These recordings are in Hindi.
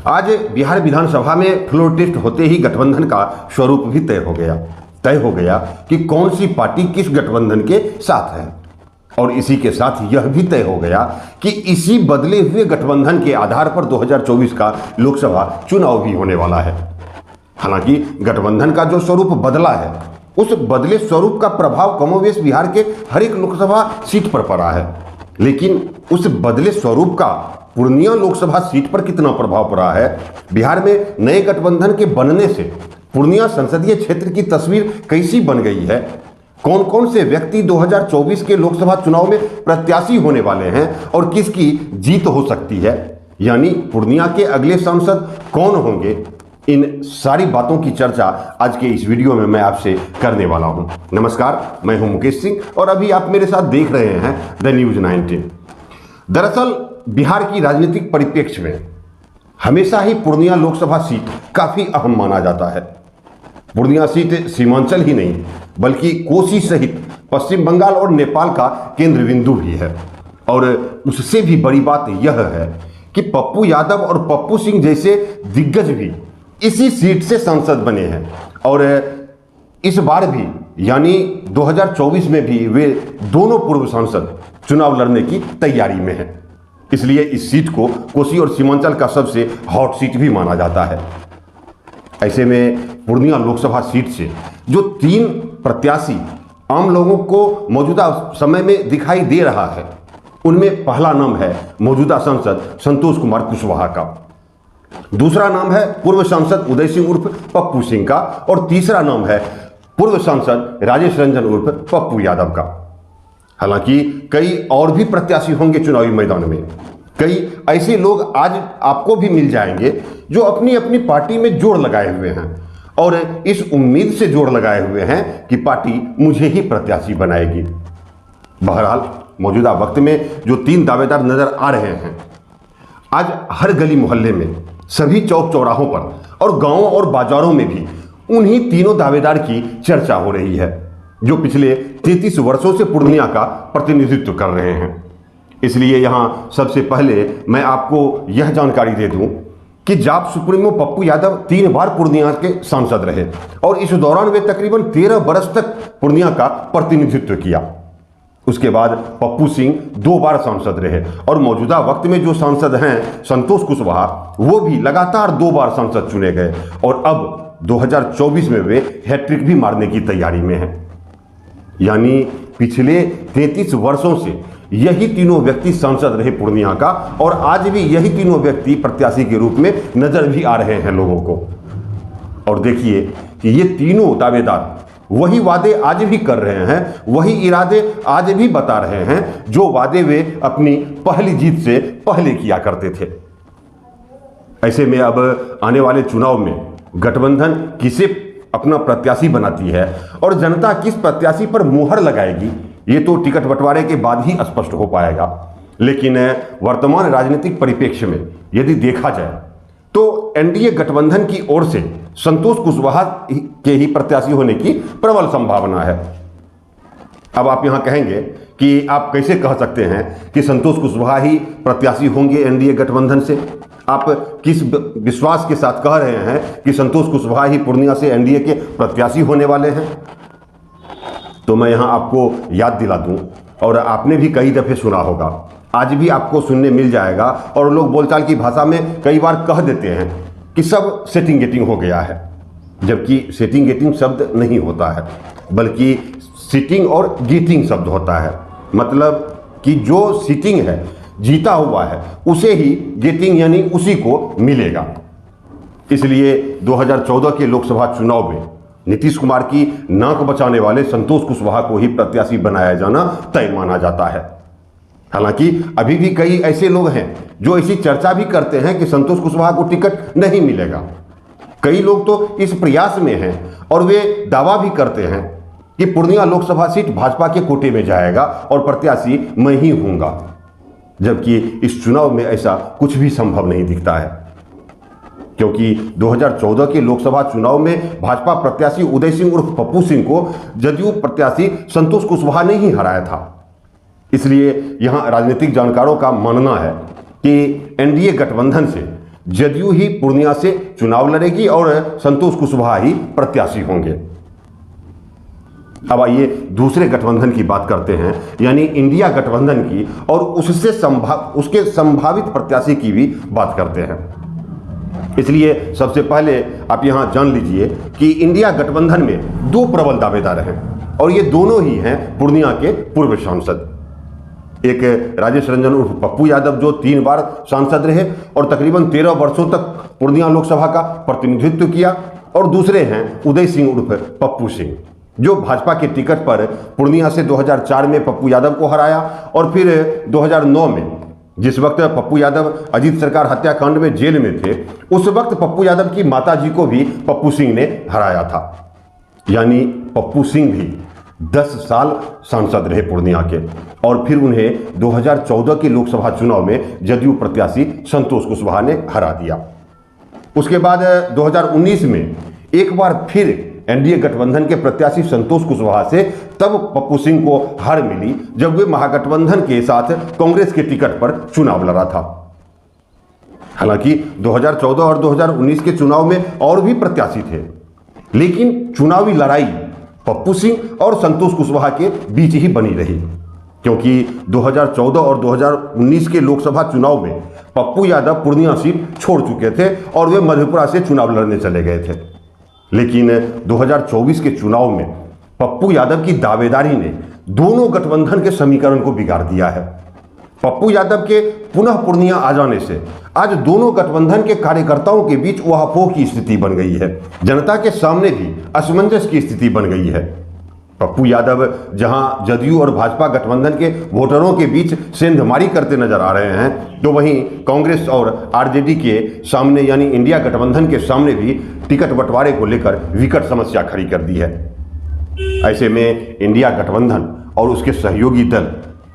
आज बिहार विधानसभा में फ्लोर टेस्ट होते ही गठबंधन का स्वरूप भी तय हो गया कि कौन सी पार्टी किस गठबंधन के साथ है। और इसी के साथ यह भी तय हो गया कि इसी बदले हुए गठबंधन के आधार पर 2024 का लोकसभा चुनाव भी होने वाला है। हालांकि गठबंधन का जो स्वरूप बदला है, उस बदले स्वरूप का प्रभाव कमोवेश बिहार के हर एक लोकसभा सीट पर पड़ा है, लेकिन उस बदले स्वरूप का पूर्णिया लोकसभा सीट पर कितना प्रभाव पड़ा है। बिहार में नए गठबंधन के बनने से पूर्णिया संसदीय क्षेत्र की तस्वीर कैसी बन गई है, कौन कौन से व्यक्ति 2024 के लोकसभा चुनाव में प्रत्याशी होने वाले हैं और किसकी जीत हो सकती है, यानी पूर्णिया के अगले सांसद कौन होंगे, इन सारी बातों की चर्चा आज के इस वीडियो में मैं आपसे करने वाला हूं। नमस्कार, मैं हूं मुकेश सिंह और अभी आप मेरे साथ देख रहे हैं द न्यूज 19। दरअसल बिहार की राजनीतिक परिप्रेक्ष्य में हमेशा ही पूर्णिया लोकसभा सीट काफी अहम माना जाता है। पूर्णिया सीट सीमांचल ही नहीं बल्कि कोसी सहित पश्चिम बंगाल और नेपाल का केंद्र बिंदु भी है। और उससे भी बड़ी बात यह है कि पप्पू यादव और पप्पू सिंह जैसे दिग्गज भी इसी सीट से सांसद बने हैं और इस बार भी यानी 2024 में भी वे दोनों पूर्व सांसद चुनाव लड़ने की तैयारी में हैं। इसलिए इस सीट को कोसी और सीमांचल का सबसे हॉट सीट भी माना जाता है। ऐसे में पूर्णिया लोकसभा सीट से जो 3 प्रत्याशी आम लोगों को मौजूदा समय में दिखाई दे रहा है, उनमें पहला नाम है मौजूदा सांसद संतोष कुमार कुशवाहा का, दूसरा नाम है पूर्व सांसद उदय सिंह उर्फ पप्पू सिंह का और तीसरा नाम है पूर्व सांसद राजेश रंजन उर्फ पप्पू यादव का। हालांकि कई और भी प्रत्याशी होंगे चुनावी मैदान में। कई ऐसे लोग आज आपको भी मिल जाएंगे जो अपनी अपनी पार्टी में जोड़ लगाए हुए हैं और इस उम्मीद से जोड़ लगाए हुए हैं कि पार्टी मुझे ही प्रत्याशी बनाएगी। बहरहाल मौजूदा वक्त में जो 3 दावेदार नजर आ रहे हैं, आज हर गली मोहल्ले में, सभी चौक चौराहों पर और गांवों और बाजारों में भी उन्हीं तीनों दावेदार की चर्चा हो रही है जो पिछले 33 वर्षों से पूर्णिया का प्रतिनिधित्व कर रहे हैं। इसलिए यहां सबसे पहले मैं आपको यह जानकारी दे दूं कि जाप सुप्रीमो पप्पू यादव 3 बार पूर्णिया के सांसद रहे और इस दौरान वे तकरीबन 13 वर्ष तक पूर्णिया का प्रतिनिधित्व किया। उसके बाद पप्पू सिंह 2 बार सांसद रहे और मौजूदा वक्त में जो सांसद हैं संतोष कुशवाहा, वो भी लगातार 2 बार सांसद चुने गए और अब 2024 में वे हैट्रिक भी मारने की तैयारी में हैं। यानी पिछले 33 वर्षों से यही तीनों व्यक्ति सांसद रहे पूर्णिया का और आज भी यही तीनों व्यक्ति प्रत्याशी के रूप में नजर भी आ रहे हैं लोगों को। और देखिए कि ये तीनों दावेदार वही वादे आज भी कर रहे हैं, वही इरादे आज भी बता रहे हैं जो वादे वे अपनी पहली जीत से पहले किया करते थे। ऐसे में अब आने वाले चुनाव में गठबंधन किसे अपना प्रत्याशी बनाती है और जनता किस प्रत्याशी पर मुहर लगाएगी, ये तो टिकट बंटवारे के बाद ही स्पष्ट हो पाएगा। लेकिन वर्तमान राजनीतिक परिप्रेक्ष्य में यदि देखा जाए तो एनडीए गठबंधन की ओर से संतोष कुशवाहा के ही प्रत्याशी होने की प्रबल संभावना है। अब आप यहां कहेंगे कि आप कैसे कह सकते हैं कि संतोष कुशवाहा ही प्रत्याशी होंगे एनडीए गठबंधन से? आप किस विश्वास के साथ कह रहे हैं कि संतोष कुशवाहा ही पूर्णिया से एनडीए के प्रत्याशी होने वाले हैं? तो मैं यहां आपको याद दिला दूं, और आपने भी कई दफे सुना होगा, आज भी आपको सुनने मिल जाएगा और लोग बोलचाल की भाषा में कई बार कह देते हैं कि सब सेटिंग गेटिंग हो गया है, जबकि सेटिंग गेटिंग शब्द नहीं होता है बल्कि सिटिंग और गेटिंग शब्द होता है। मतलब कि जो सिटिंग है, जीता हुआ है, उसे ही गेटिंग यानी उसी को मिलेगा। इसलिए 2014 के लोकसभा चुनाव में नीतीश कुमार की नाक बचाने वाले संतोष कुशवाहा को ही प्रत्याशी बनाया जाना तय माना जाता है। हालांकि अभी भी कई ऐसे लोग हैं जो ऐसी चर्चा भी करते हैं कि संतोष कुशवाहा को टिकट नहीं मिलेगा। कई लोग तो इस प्रयास में हैं और वे दावा भी करते हैं कि पूर्णिया लोकसभा सीट भाजपा के कोटे में जाएगा और प्रत्याशी मैं ही हूंगा, जबकि इस चुनाव में ऐसा कुछ भी संभव नहीं दिखता है। क्योंकि 2014 के लोकसभा चुनाव में भाजपा प्रत्याशी उदय सिंह उर्फ पप्पू सिंह को जदयू प्रत्याशी संतोष कुशवाहा ने ही हराया था। इसलिए यहां राजनीतिक जानकारों का मानना है कि एनडीए गठबंधन से जदयू ही पूर्णिया से चुनाव लड़ेगी और संतोष कुशवाहा ही प्रत्याशी होंगे। अब आइए दूसरे गठबंधन की बात करते हैं, यानी इंडिया गठबंधन की, और उसके संभावित प्रत्याशी की भी बात करते हैं। इसलिए सबसे पहले आप यहां जान लीजिए कि इंडिया गठबंधन में दो प्रबल दावेदार हैं और ये दोनों ही हैं पूर्णिया के पूर्व सांसद। एक राजेश रंजन उर्फ पप्पू यादव जो 3 बार सांसद रहे और तकरीबन 13 वर्षों तक पूर्णिया लोकसभा का प्रतिनिधित्व किया, और दूसरे हैं उदय सिंह उर्फ पप्पू सिंह जो भाजपा के टिकट पर पूर्णिया से 2004 में पप्पू यादव को हराया, और फिर 2009 में जिस वक्त पप्पू यादव अजीत सरकार हत्याकांड में जेल में थे, उस वक्त पप्पू यादव की माताजी को भी पप्पू सिंह ने हराया था। यानी पप्पू सिंह भी 10 साल सांसद रहे पूर्णिया के, और फिर उन्हें 2014 के लोकसभा चुनाव में जदयू प्रत्याशी संतोष कुशवाहा ने हरा दिया। उसके बाद 2019 में एक बार फिर एनडीए गठबंधन के प्रत्याशी संतोष कुशवाहा से तब पप्पू सिंह को हार मिली जब वे महागठबंधन के साथ कांग्रेस के टिकट पर चुनाव लड़ा था। हालांकि 2014 और 2019 के चुनाव में और भी प्रत्याशी थे, लेकिन चुनावी लड़ाई पप्पू सिंह और संतोष कुशवाहा के बीच ही बनी रही, क्योंकि 2014 और 2019 के लोकसभा चुनाव में पप्पू यादव पूर्णिया सीट छोड़ चुके थे और वे मधेपुरा से चुनाव लड़ने चले गए थे। लेकिन 2024 के चुनाव में पप्पू यादव की दावेदारी ने दोनों गठबंधन के समीकरण को बिगाड़ दिया है। पप्पू यादव के पुनः पूर्णिया आ जाने से आज दोनों गठबंधन के कार्यकर्ताओं के बीच उहापोह की स्थिति बन गई है। जनता के सामने भी असमंजस की स्थिति बन गई है। पप्पू यादव जहां जदयू और भाजपा गठबंधन के वोटरों के बीच सेंधमारी करते नजर आ रहे हैं, तो वहीं कांग्रेस और आरजेडी के सामने यानी इंडिया गठबंधन के सामने भी टिकट बंटवारे को लेकर विकट समस्या खड़ी कर दी है। ऐसे में इंडिया गठबंधन और उसके सहयोगी दल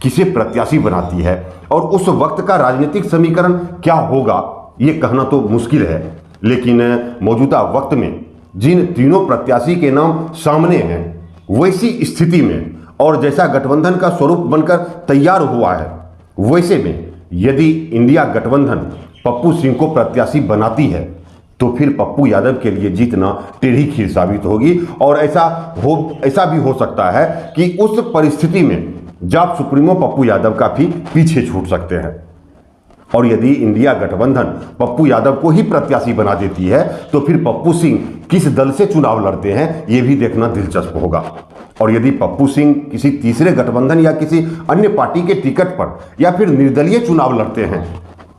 किसे प्रत्याशी बनाती है और उस वक्त का राजनीतिक समीकरण क्या होगा, ये कहना तो मुश्किल है। लेकिन मौजूदा वक्त में जिन तीनों प्रत्याशी के नाम सामने हैं, वैसी स्थिति में और जैसा गठबंधन का स्वरूप बनकर तैयार हुआ है, वैसे में यदि इंडिया गठबंधन पप्पू सिंह को प्रत्याशी बनाती है तो फिर पप्पू यादव के लिए जीतना टेढ़ी खीर साबित होगी। और ऐसा भी हो सकता है कि उस परिस्थिति में जाप सुप्रीमो पप्पू यादव का भी पीछे छूट सकते हैं। और यदि इंडिया गठबंधन पप्पू यादव को ही प्रत्याशी बना देती है तो फिर पप्पू सिंह किस दल से चुनाव लड़ते हैं, ये भी देखना दिलचस्प होगा। और यदि पप्पू सिंह किसी तीसरे गठबंधन या किसी अन्य पार्टी के टिकट पर या फिर निर्दलीय चुनाव लड़ते हैं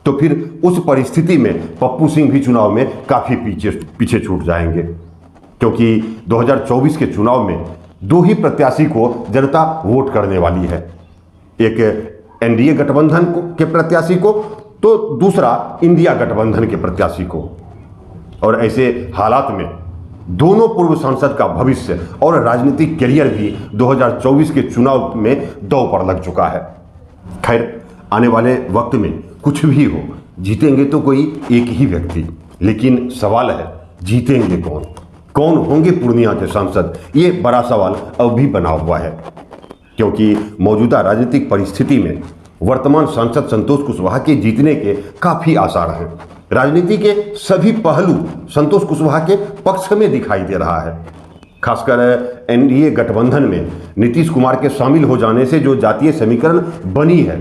तो फिर उस परिस्थिति में पप्पू सिंह भी चुनाव में काफी पीछे छूट जाएंगे, क्योंकि 2024 के चुनाव में दो ही प्रत्याशी को जनता वोट करने वाली है, एक एनडीए गठबंधन के प्रत्याशी को तो दूसरा इंडिया गठबंधन के प्रत्याशी को। और ऐसे हालात में दोनों पूर्व सांसद का भविष्य और राजनीतिक करियर भी 2024 के चुनाव में दांव पर लग चुका है। खैर, आने वाले वक्त में कुछ भी हो, जीतेंगे तो कोई एक ही व्यक्ति, लेकिन सवाल है जीतेंगे कौन होंगे पूर्णिया के सांसद, ये बड़ा सवाल अब भी बना हुआ है। क्योंकि मौजूदा राजनीतिक परिस्थिति में वर्तमान सांसद संतोष कुशवाहा के जीतने के काफी आसार हैं। राजनीति के सभी पहलू संतोष कुशवाहा के पक्ष में दिखाई दे रहा है। खासकर एनडीए गठबंधन में नीतीश कुमार के शामिल हो जाने से जो जातीय समीकरण बनी है,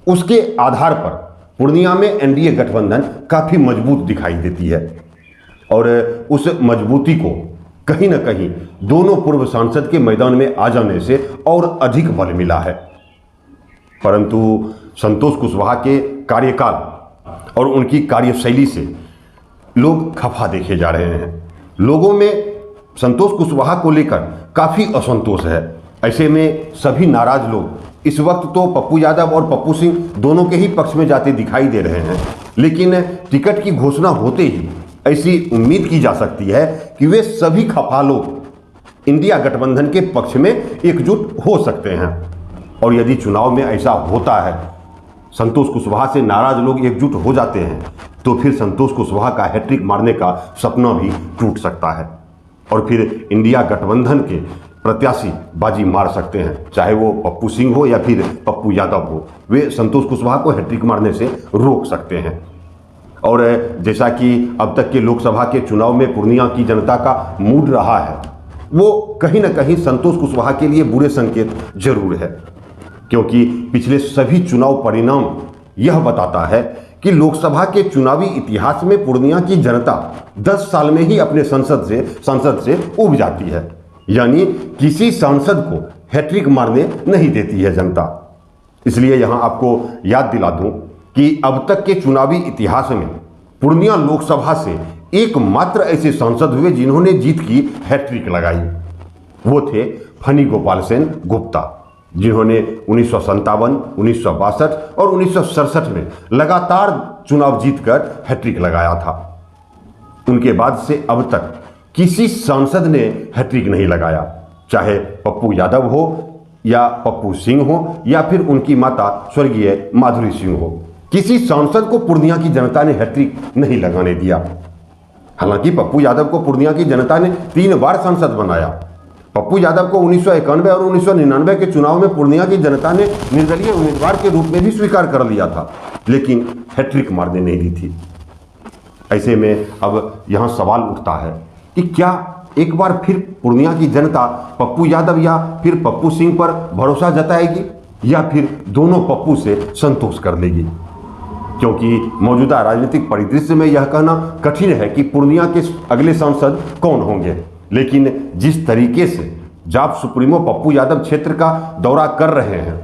उसके आधार पर पूर्णिया में एनडीए गठबंधन काफी मजबूत दिखाई देती है। और उस मजबूती को कहीं ना कहीं दोनों पूर्व सांसद के मैदान में आ जाने से और अधिक बल मिला है। परंतु संतोष कुशवाहा के कार्यकाल और उनकी कार्यशैली से लोग खफा देखे जा रहे हैं। लोगों में संतोष कुशवाहा को लेकर काफी असंतोष है। ऐसे में सभी नाराज लोग इस वक्त तो पप्पू यादव और पप्पू सिंह दोनों के ही पक्ष में जाते दिखाई दे रहे हैं, लेकिन टिकट की घोषणा होते ही ऐसी उम्मीद की जा सकती है कि वे सभी खफा लोग इंडिया गठबंधन के पक्ष में एकजुट हो सकते हैं। और यदि चुनाव में ऐसा होता है, संतोष कुशवाहा से नाराज लोग एकजुट हो जाते हैं, तो फिर संतोष कुशवाहा का हैट्रिक मारने का सपना भी टूट सकता है और फिर इंडिया गठबंधन के प्रत्याशी बाजी मार सकते हैं, चाहे वो पप्पू सिंह हो या फिर पप्पू यादव हो। वे संतोष कुशवाहा को हैट्रिक मारने से रोक सकते हैं। और जैसा कि अब तक के लोकसभा के चुनाव में पूर्णिया की जनता का मूड रहा है, वो कहीं ना कहीं संतोष कुशवाहा के लिए बुरे संकेत जरूर है, क्योंकि पिछले सभी चुनाव परिणाम यह बताता है कि लोकसभा के चुनावी इतिहास में पूर्णिया की जनता 10 साल में ही अपने संसद से उब जाती है। यानी किसी सांसद को हैट्रिक मारने नहीं देती है जनता। इसलिए यहां आपको याद दिला दूं कि अब तक के चुनावी इतिहास में पूर्णिया लोकसभा से एकमात्र ऐसे सांसद हुए जिन्होंने जीत की हैट्रिक लगाई। वो थे फनी गोपाल सेन गुप्ता, जिन्होंने 1957, 1962 और 1967 में लगातार चुनाव जीतकर हैट्रिक लगाया था। उनके बाद से अब तक किसी सांसद ने हैट्रिक नहीं लगाया, चाहे पप्पू यादव हो या पप्पू सिंह हो या फिर उनकी माता स्वर्गीय माधुरी सिंह हो। किसी सांसद को पूर्णिया की जनता ने हैट्रिक नहीं लगाने दिया। हालांकि पप्पू यादव को पूर्णिया की जनता ने 3 बार सांसद बनाया। पप्पू यादव को 1991 और 1999 के चुनाव में पूर्णिया की जनता ने निर्दलीय उम्मीदवार के रूप में भी स्वीकार कर लिया था, लेकिन हैट्रिक मारने नहीं दी थी। ऐसे में अब यहां सवाल उठता है कि क्या एक बार फिर पूर्णिया की जनता पप्पू यादव या फिर पप्पू सिंह पर भरोसा जताएगी या फिर दोनों पप्पू से संतोष कर लेगी? क्योंकि मौजूदा राजनीतिक परिदृश्य में यह कहना कठिन है कि पूर्णिया के अगले सांसद कौन होंगे, लेकिन जिस तरीके से जाप सुप्रीमो पप्पू यादव क्षेत्र का दौरा कर रहे हैं,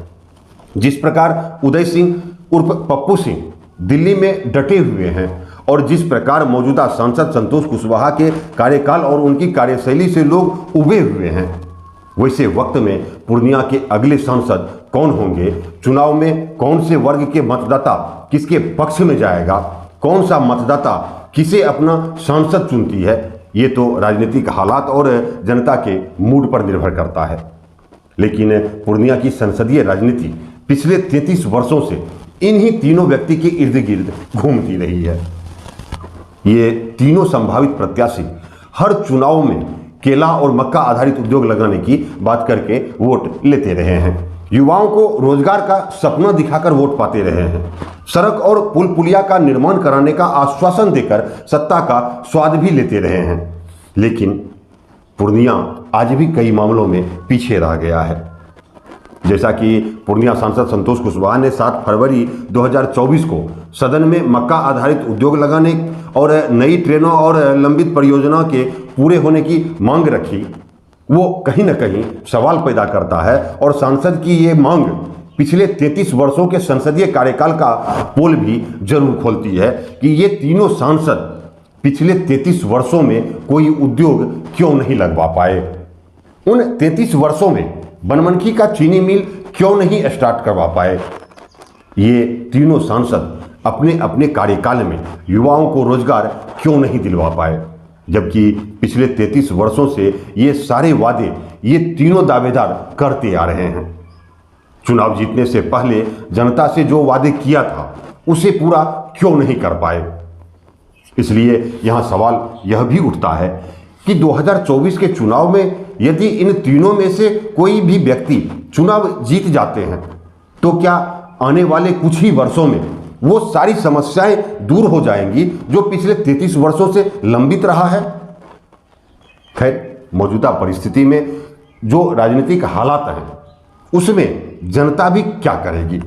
जिस प्रकार उदय सिंह उर्फ पप्पू सिंह दिल्ली में डटे हुए हैं और जिस प्रकार मौजूदा सांसद संतोष कुशवाहा के कार्यकाल और उनकी कार्यशैली से लोग उबे हुए हैं, वैसे वक्त में पूर्णिया के अगले सांसद कौन होंगे, चुनाव में कौन से वर्ग के मतदाता किसके पक्ष में जाएगा, कौन सा मतदाता किसे अपना सांसद चुनती है, ये तो राजनीतिक हालात और जनता के मूड पर निर्भर करता है। लेकिन पूर्णिया की संसदीय राजनीति पिछले 33 वर्षों से इन्हीं तीनों व्यक्ति के इर्द गिर्द घूमती रही है। ये तीनों संभावित प्रत्याशी हर चुनाव में केला और मक्का आधारित उद्योग लगाने की बात करके वोट लेते रहे हैं, युवाओं को रोजगार का सपना दिखाकर वोट पाते रहे हैं, सड़क और पुल पुलिया का निर्माण कराने का आश्वासन देकर सत्ता का स्वाद भी लेते रहे हैं। लेकिन पूर्णिया आज भी कई मामलों में पीछे रह गया है। जैसा कि पूर्णिया सांसद संतोष कुशवाहा ने 7 फरवरी 2024 को सदन में मक्का आधारित उद्योग लगाने और नई ट्रेनों और लंबित परियोजना के पूरे होने की मांग रखी, वो कहीं ना कहीं सवाल पैदा करता है और सांसद की ये मांग पिछले 33 वर्षों के संसदीय कार्यकाल का पोल भी जरूर खोलती है कि ये तीनों सांसद पिछले 33 वर्षों में कोई उद्योग क्यों नहीं लगवा पाए। उन 33 वर्षों में बनमनखी का चीनी मिल क्यों नहीं स्टार्ट करवा पाए। ये तीनों सांसद अपने अपने कार्यकाल में युवाओं को रोजगार क्यों नहीं दिलवा पाए, जबकि पिछले 33 वर्षों से ये सारे वादे ये तीनों दावेदार करते आ रहे हैं। चुनाव जीतने से पहले जनता से जो वादे किया था उसे पूरा क्यों नहीं कर पाए। इसलिए यहां सवाल यह भी उठता है कि 2024 के चुनाव में यदि इन तीनों में से कोई भी व्यक्ति चुनाव जीत जाते हैं तो क्या आने वाले कुछ ही वर्षों में वो सारी समस्याएं दूर हो जाएंगी जो पिछले 33 वर्षों से लंबित रहा है। खैर, मौजूदा परिस्थिति में जो राजनीतिक हालात हैं उसमें जनता भी क्या करेगी,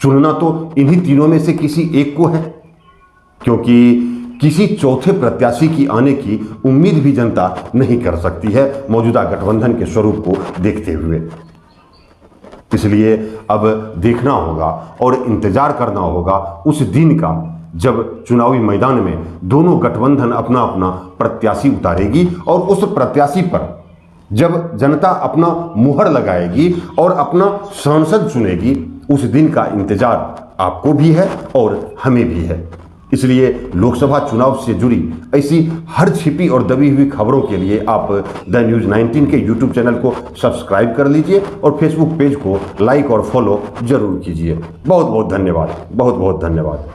चुनना तो इन्हीं तीनों में से किसी एक को है, क्योंकि किसी चौथे प्रत्याशी की आने की उम्मीद भी जनता नहीं कर सकती है मौजूदा गठबंधन के स्वरूप को देखते हुए। इसलिए अब देखना होगा और इंतजार करना होगा उस दिन का जब चुनावी मैदान में दोनों गठबंधन अपना अपना प्रत्याशी उतारेगी और उस प्रत्याशी पर जब जनता अपना मुहर लगाएगी और अपना सांसद चुनेगी, उस दिन का इंतजार आपको भी है और हमें भी है। इसलिए लोकसभा चुनाव से जुड़ी ऐसी हर छिपी और दबी हुई खबरों के लिए आप द न्यूज़ 19 के यूट्यूब चैनल को सब्सक्राइब कर लीजिए और फेसबुक पेज को लाइक और फॉलो जरूर कीजिए। बहुत बहुत धन्यवाद, बहुत बहुत धन्यवाद।